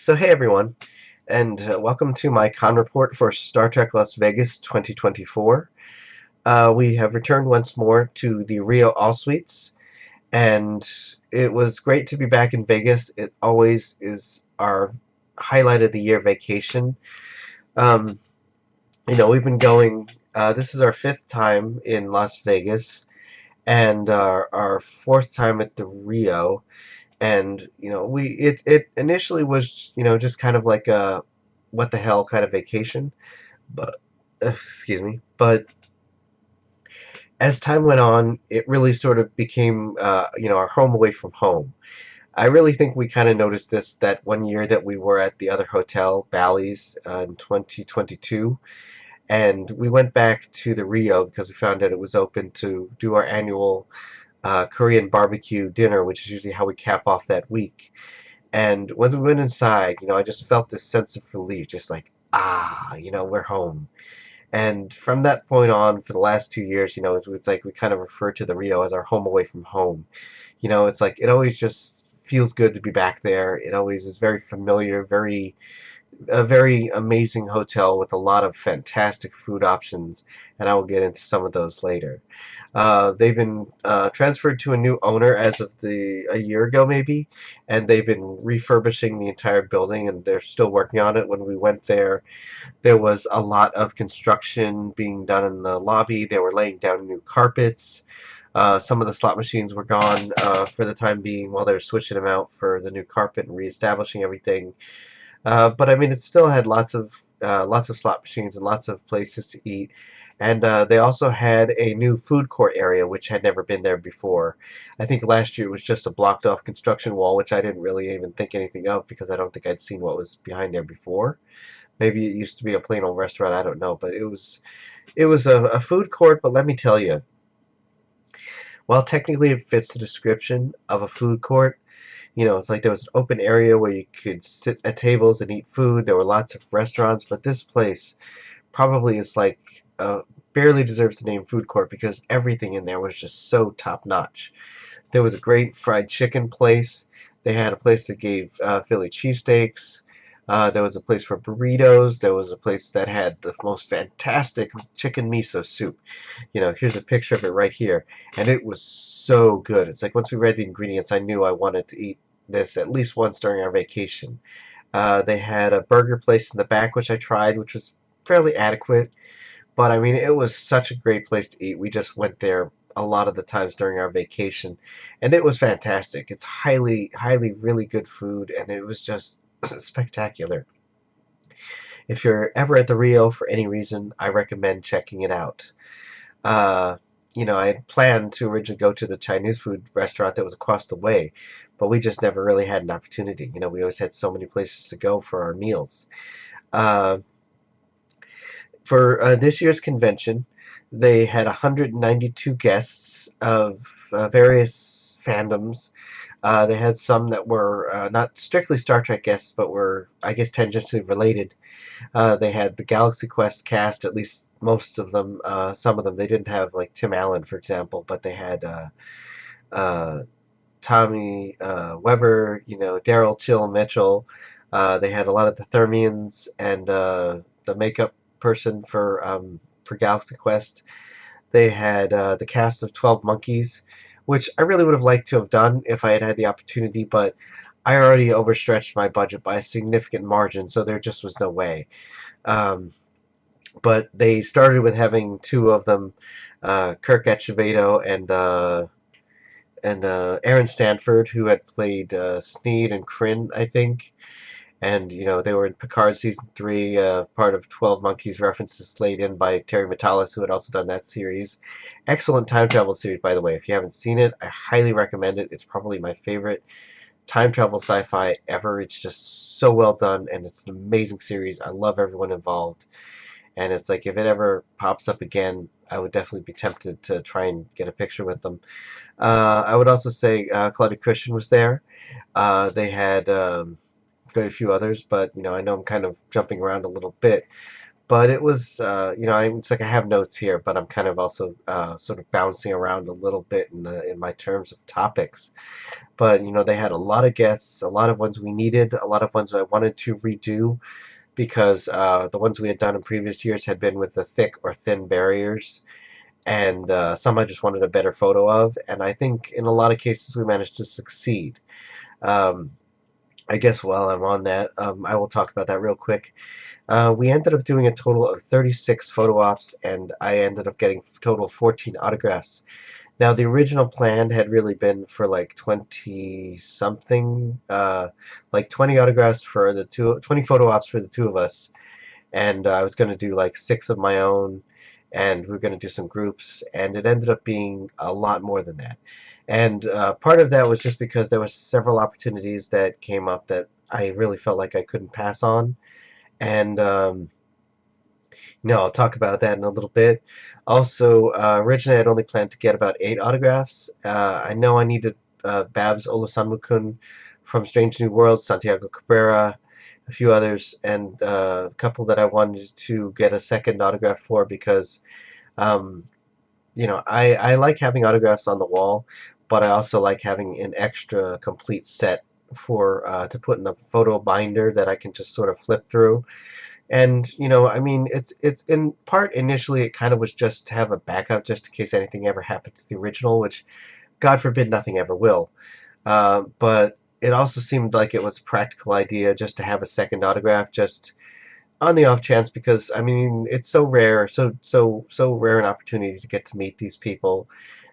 So hey everyone, and welcome to my con report for Star Trek Las Vegas 2024. We have returned once more to the Rio All Suites, and it was great to be back in Vegas. It always is our highlight of the year vacation. Um, we've been going. This is our fifth time in Las Vegas, and our fourth time at the Rio. And it initially was just kind of like a what the hell kind of vacation, but excuse me. But as time went on, it really sort of became our home away from home. I really think we kind of noticed this that one year that we were at the other hotel, Bally's, in 2022, and we went back to the Rio because we found out it was open to do our annual Korean barbecue dinner, which is usually how we cap off that week. And when we went inside, I just felt this sense of relief, just like, we're home. And from that point on, for the last 2 years, it's like we kind of refer to the Rio as our home away from home. It's like it always just feels good to be back there. It always is very familiar, a very amazing hotel with a lot of fantastic food options, and I will get into some of those later. They've been transferred to a new owner as of a year ago, maybe, and they've been refurbishing the entire building, and they're still working on it. When we went there, there was a lot of construction being done in the lobby. They were laying down new carpets. Some of the slot machines were gone for the time being while they were switching them out for the new carpet and reestablishing everything. But I mean, it still had lots of slot machines and lots of places to eat. And they also had a new food court area, which had never been there before. I think last year it was just a blocked off construction wall, which I didn't really even think anything of because I don't think I'd seen what was behind there before. Maybe it used to be a plain old restaurant, I don't know. But it was a food court, but let me tell you, while technically it fits the description of a food court, it's like there was an open area where you could sit at tables and eat food. There were lots of restaurants, but this place probably is like barely deserves the name food court because everything in there was just so top notch. There was a great fried chicken place. They had a place that gave Philly cheesesteaks. There was a place for burritos. There was a place that had the most fantastic chicken miso soup. Here's a picture of it right here, and it was so good. It's like once we read the ingredients, I knew I wanted to eat this at least once during our vacation. They had a burger place in the back, which I tried, which was fairly adequate. But I mean, it was such a great place to eat. We just went there a lot of the times during our vacation, and it was fantastic. It's highly, highly, really good food, and it was just spectacular. If you're ever at the Rio for any reason, I recommend checking it out. Uh, I had planned to originally go to the Chinese food restaurant that was across the way, but we just never really had an opportunity. We always had so many places to go for our meals. Uh, for this year's convention, they had 192 guests of various fandoms. They had some that were not strictly Star Trek guests, but were, I guess, tangentially related. They had the Galaxy Quest cast, at least most of them. Some of them they didn't have, like Tim Allen, for example, but they had uh, Tommy Weber, Daryl Chill Mitchell. They had a lot of the Thermians and the makeup person for Galaxy Quest. They had the cast of 12 Monkeys, which I really would have liked to have done if I had had the opportunity, but I already overstretched my budget by a significant margin, so there just was no way. Um, but they started with having two of them, Kirk Acevedo and Aaron Stanford, who had played Sneed and Kryn, I think. And they were in Picard season 3, part of 12 Monkeys references laid in by Terry Matalas, who had also done that series. Excellent time travel series, by the way. If you haven't seen it, I highly recommend it. It's probably my favorite time travel sci-fi ever. It's just so well done, and it's an amazing series. I love everyone involved, and it's like if it ever pops up again, I would definitely be tempted to try and get a picture with them. I would also say Claudia Christian was there. They had quite a few others, but I know I'm kind of jumping around a little bit. But it was, it's like I have notes here, but I'm kind of also sort of bouncing around a little bit in my terms of topics. But they had a lot of guests, a lot of ones we needed, a lot of ones I wanted to redo because the ones we had done in previous years had been with the thick or thin barriers, and some I just wanted a better photo of. And I think in a lot of cases we managed to succeed. Um, I guess while I'm on that, I will talk about that real quick. We ended up doing a total of 36 photo ops, and I ended up getting total 14 autographs. Now, the original plan had really been for like 20 something, like 20 autographs for the 20 photo ops for the two of us, and I was going to do like six of my own, and we were going to do some groups, and it ended up being a lot more than that. And part of that was just because there were several opportunities that came up that I really felt like I couldn't pass on, and no, I'll talk about that in a little bit. Also, originally I'd only planned to get about 8 autographs. I know I needed Babs Olusanmukun from Strange New Worlds, Santiago Cabrera, a few others, and a couple that I wanted to get a second autograph for because, um, I like having autographs on the wall, but I also like having an extra complete set for to put in a photo binder that I can just sort of flip through. And I mean, it's in part initially it kind of was just to have a backup just in case anything ever happened to the original, which God forbid nothing ever will. But it also seemed like it was a practical idea just to have a second autograph, just on the off chance, because I mean it's so rare, so rare an opportunity to get to meet these people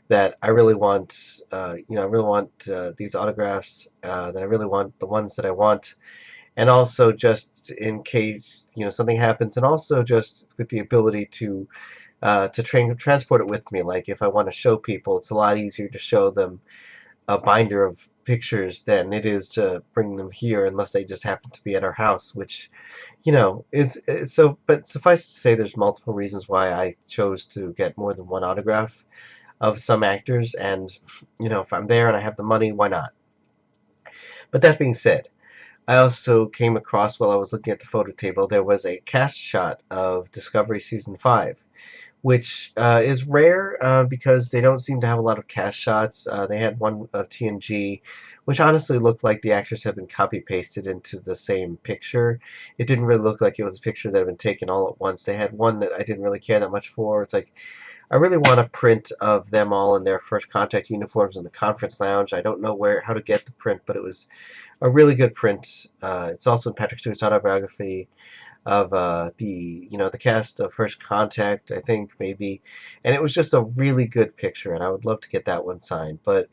that I really want. I really want these autographs. That I really want the ones that I want, and also just in case something happens, and also just with the ability to transport it with me. Like if I want to show people, it's a lot easier to show them a binder of pictures than it is to bring them here, unless they just happen to be at our house, which is so. But suffice to say, there's multiple reasons why I chose to get more than one autograph of some actors, and if I'm there and I have the money, why not? But that being said, I also came across, while I was looking at the photo table, there was a cast shot of Discovery Season 5, which is rare because they don't seem to have a lot of cast shots. They had one of TNG, which honestly looked like the actors had been copy-pasted into the same picture. It didn't really look like it was a picture that had been taken all at once. They had one that I didn't really care that much for. It's like, I really want a print of them all in their first contact uniforms in the conference lounge. I don't know how to get the print, but it was a really good print. It's also in Patrick Stewart's autobiography of the cast of First Contact, I think maybe, and it was just a really good picture, and I would love to get that one signed. But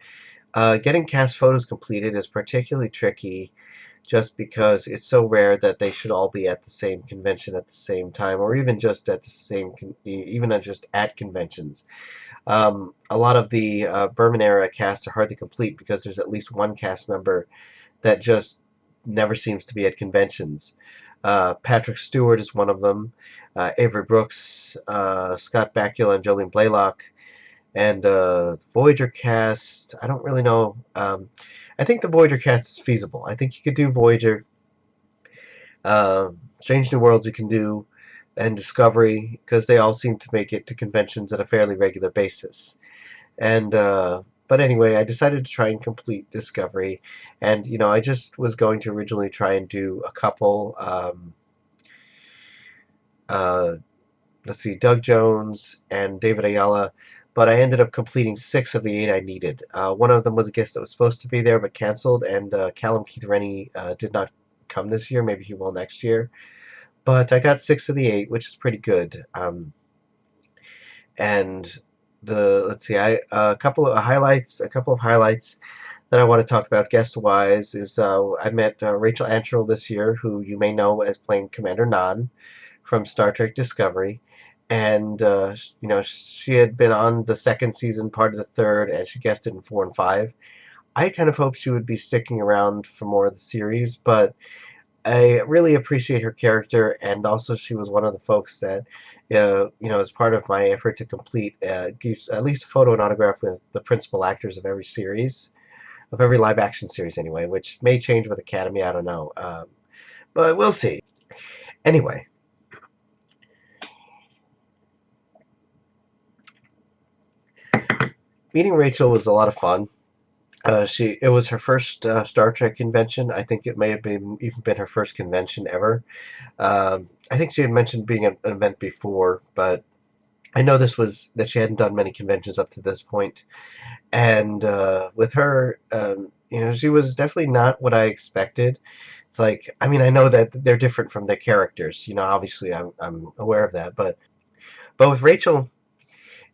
getting cast photos completed is particularly tricky, just because it's so rare that they should all be at the same convention at the same time, or even just at the same, even just at conventions. A lot of the Berman era casts are hard to complete because there's at least one cast member that just never seems to be at conventions. Patrick Stewart is one of them. Avery Brooks, Scott Bakula, and Jolene Blaylock. And Voyager cast, I don't really know. I think the Voyager cast is feasible. I think you could do Voyager. Strange New Worlds you can do, and Discovery, because they all seem to make it to conventions at a fairly regular basis. And but anyway, I decided to try and complete Discovery, and I just was going to originally try and do a couple. Uh, let's see, Doug Jones and David Ayala, but I ended up completing 6 of the 8 I needed. One of them was a guest that was supposed to be there but canceled, and Callum Keith Rennie did not come this year. Maybe he will next year. But I got 6 of the 8, which is pretty good. And let's see, a couple of highlights. That I want to talk about guest-wise is I met Rachel Antrell this year, who you may know as playing Commander Nan from Star Trek Discovery, and she had been on the second season, part of the third, and she guested in 4 and 5. I kind of hoped she would be sticking around for more of the series, but I really appreciate her character, and also she was one of the folks that, as part of my effort to complete at least a photo and autograph with the principal actors of every series, of every live action series anyway, which may change with Academy, I don't know, but we'll see. Anyway, Meeting Rachel was a lot of fun. It was her first Star Trek convention. I think it may have been even been her first convention ever. I think she had mentioned being an event before, but I know this was that she hadn't done many conventions up to this point. And with her, she was definitely not what I expected. It's like, I mean, I know that they're different from their characters. Obviously, I'm aware of that, but with Rachel,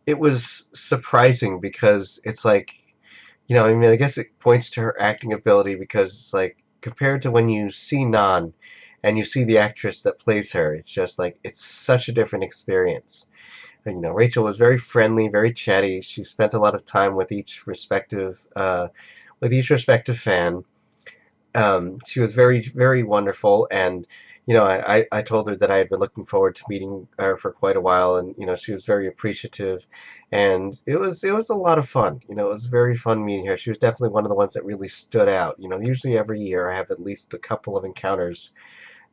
it was surprising because it's like, I mean, I guess it points to her acting ability because it's like compared to when you see Nan and you see the actress that plays her, it's just like it's such a different experience. And, Rachel was very friendly, very chatty. She spent a lot of time with each respective fan. She was very, very wonderful, and I told her that I had been looking forward to meeting her for quite a while, and she was very appreciative, and it was a lot of fun. It was very fun meeting her. She was definitely one of the ones that really stood out. Usually every year I have at least a couple of encounters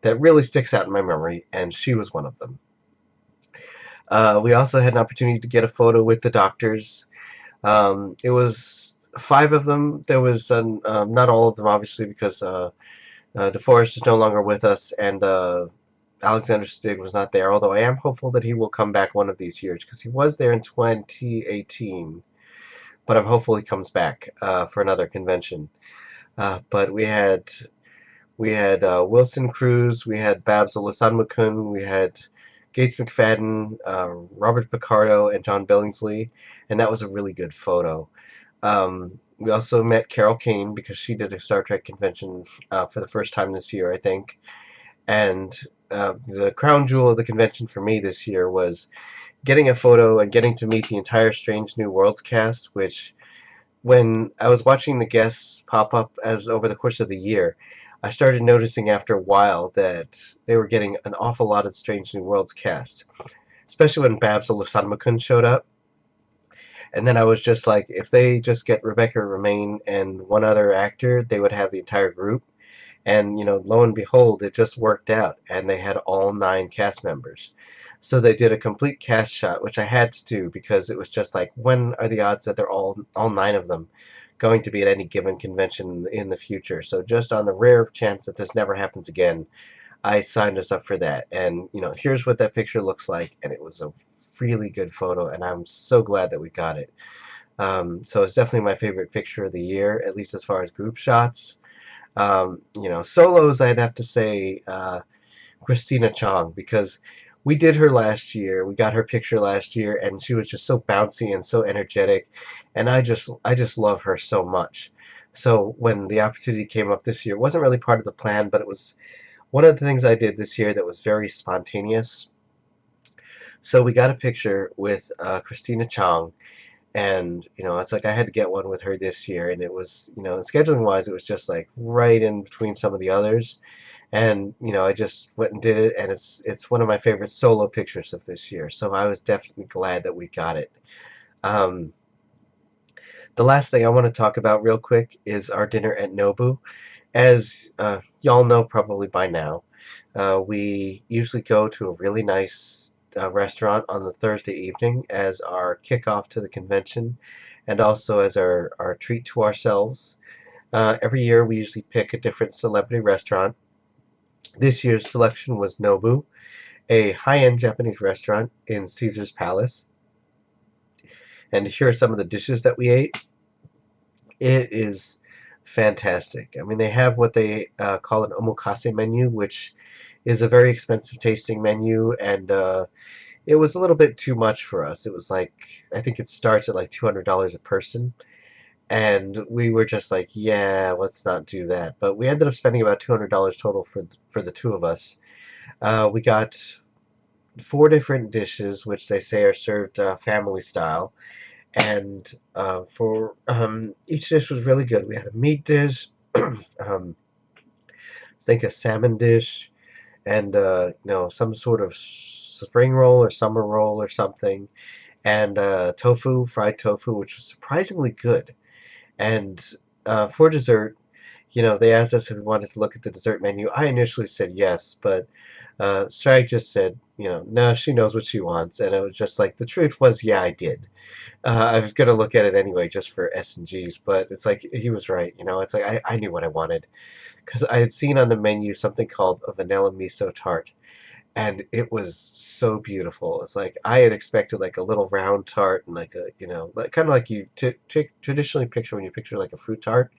that really sticks out in my memory, and she was one of them. We also had an opportunity to get a photo with the doctors. It was five of them. There was not all of them, obviously, because DeForest is no longer with us, and Alexander Stig was not there. Although I am hopeful that he will come back one of these years because he was there in 2018. But I'm hopeful he comes back for another convention. But we had Wilson Cruz, we had Babs Olusanmukun, we had Gates McFadden, Robert Picardo, and John Billingsley, and that was a really good photo. We also met Carol Kane because she did a Star Trek convention for the first time this year, I think. And the crown jewel of the convention for me this year was getting a photo and getting to meet the entire Strange New Worlds cast, which when I was watching the guests pop up as over the course of the year, I started noticing after a while that they were getting an awful lot of Strange New Worlds cast, especially when Babs Olusanmukun showed up. And then I was just like, if they just get Rebecca Romaine and one other actor, they would have the entire group. And, lo and behold, it just worked out, and they had all 9 cast members. So they did a complete cast shot, which I had to do because it was just like, when are the odds that they're all 9 of them going to be at any given convention in the future? So just on the rare chance that this never happens again, I signed us up for that. And, here's what that picture looks like, and it was a really good photo, and I'm so glad that we got it. So it's definitely my favorite picture of the year, at least as far as group shots. Solos, I'd have to say Christina Chong because we did her last year. We got her picture last year, and she was just so bouncy and so energetic, and I just love her so much. So when the opportunity came up this year, it wasn't really part of the plan, but it was one of the things I did this year that was very spontaneous. So we got a picture with Christina Chong, and it's like I had to get one with her this year, and it was, scheduling wise, it was just like right in between some of the others, and I just went and did it, and it's one of my favorite solo pictures of this year, so I was definitely glad that we got it. um, the last thing I want to talk about real quick is our dinner at Nobu. As y'all know probably by now, we usually go to a really nice restaurant on the Thursday evening as our kickoff to the convention and also as our treat to ourselves. Every year we usually pick a different celebrity restaurant. This year's selection was Nobu, a high-end Japanese restaurant in Caesar's Palace. And here are some of the dishes that we ate. It is fantastic. I mean, they have what they call an omakase menu, which is a very expensive tasting menu, and it was a little bit too much for us. It was like, I think it starts at like $200 a person, and we were just like, yeah, let's not do that. But we ended up spending about $200 total for the two of us. We got 4 different dishes, which they say are served family style, and for each dish was really good. We had a meat dish, I think a salmon dish, and some sort of spring roll or summer roll or something, and tofu, fried tofu, which was surprisingly good. And for dessert, they asked us if we wanted to look at the dessert menu. I initially said yes, but Shrag just said, no, she knows what she wants. And it was just like, the truth was, yeah, I did. I was going to look at it anyway just for S&Gs, but it's like, he was right. It's like, I knew what I wanted. Because I had seen on the menu something called a vanilla miso tart. And it was so beautiful. It's like I had expected like a little round tart and like a, like kind of like you traditionally picture when you picture like a fruit tart.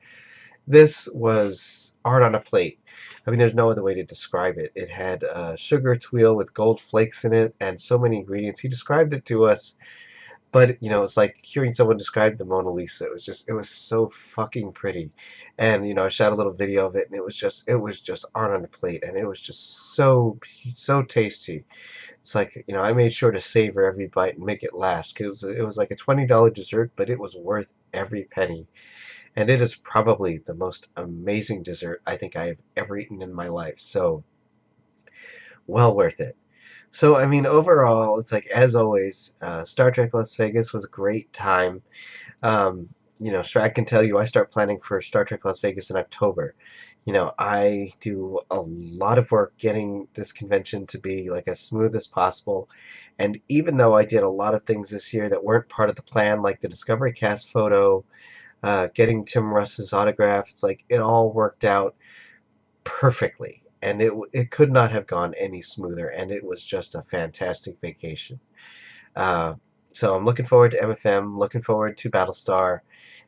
This was art on a plate. I mean, there's no other way to describe it. It had sugar tuile with gold flakes in it and so many ingredients. He described it to us, but it's like hearing someone describe the Mona Lisa. It was so fucking pretty. And I shot a little video of it, and it was just art on a plate, and it was just so tasty. It's like, I made sure to savor every bite and make it last. It was like a $20 dessert, but it was worth every penny. And it is probably the most amazing dessert I think I have ever eaten in my life. So, well worth it. So, I mean, overall, it's like, as always, Star Trek Las Vegas was a great time. Shrag can tell you I start planning for Star Trek Las Vegas in October. I do a lot of work getting this convention to be like as smooth as possible. And even though I did a lot of things this year that weren't part of the plan, like the Discovery Cast photo, getting Tim Russ's autograph, it's like it all worked out perfectly. And it could not have gone any smoother. And it was just a fantastic vacation. Uh, so I'm looking forward to MFM, looking forward to Battlestar,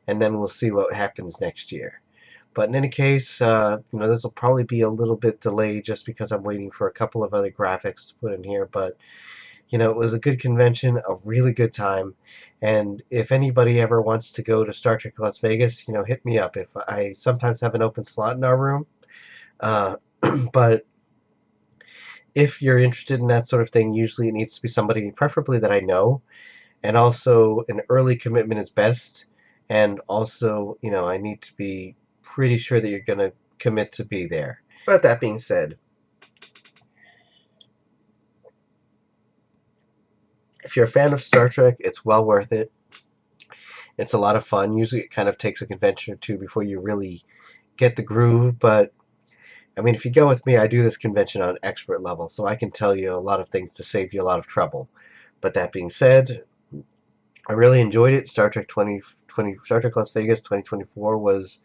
and then we'll see what happens next year. But in any case, this will probably be a little bit delayed just because I'm waiting for a couple of other graphics to put in here. But, it was a good convention, a really good time. And if anybody ever wants to go to Star Trek Las Vegas, hit me up. If I sometimes have an open slot in our room. Uh, but if you're interested in that sort of thing, usually it needs to be somebody, preferably that I know. And also, an early commitment is best. And also, I need to be pretty sure that you're going to commit to be there. But that being said, if you're a fan of Star Trek, it's well worth it. It's a lot of fun. Usually it kind of takes a convention or two before you really get the groove, but I mean, if you go with me, I do this convention on expert level, so I can tell you a lot of things to save you a lot of trouble. But that being said, I really enjoyed it. Star Trek Las Vegas 2024 was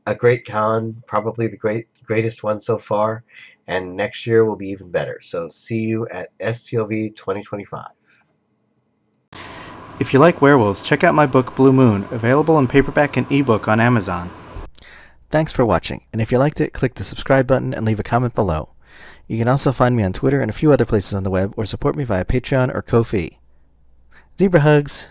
a great con, probably the greatest one so far, and next year will be even better. So see you at STLV 2025. If you like werewolves, check out my book Blue Moon, available in paperback and ebook on Amazon. Thanks for watching, and if you liked it, click the subscribe button and leave a comment below. You can also find me on Twitter and a few other places on the web, or support me via Patreon or Ko-fi. Zebra hugs!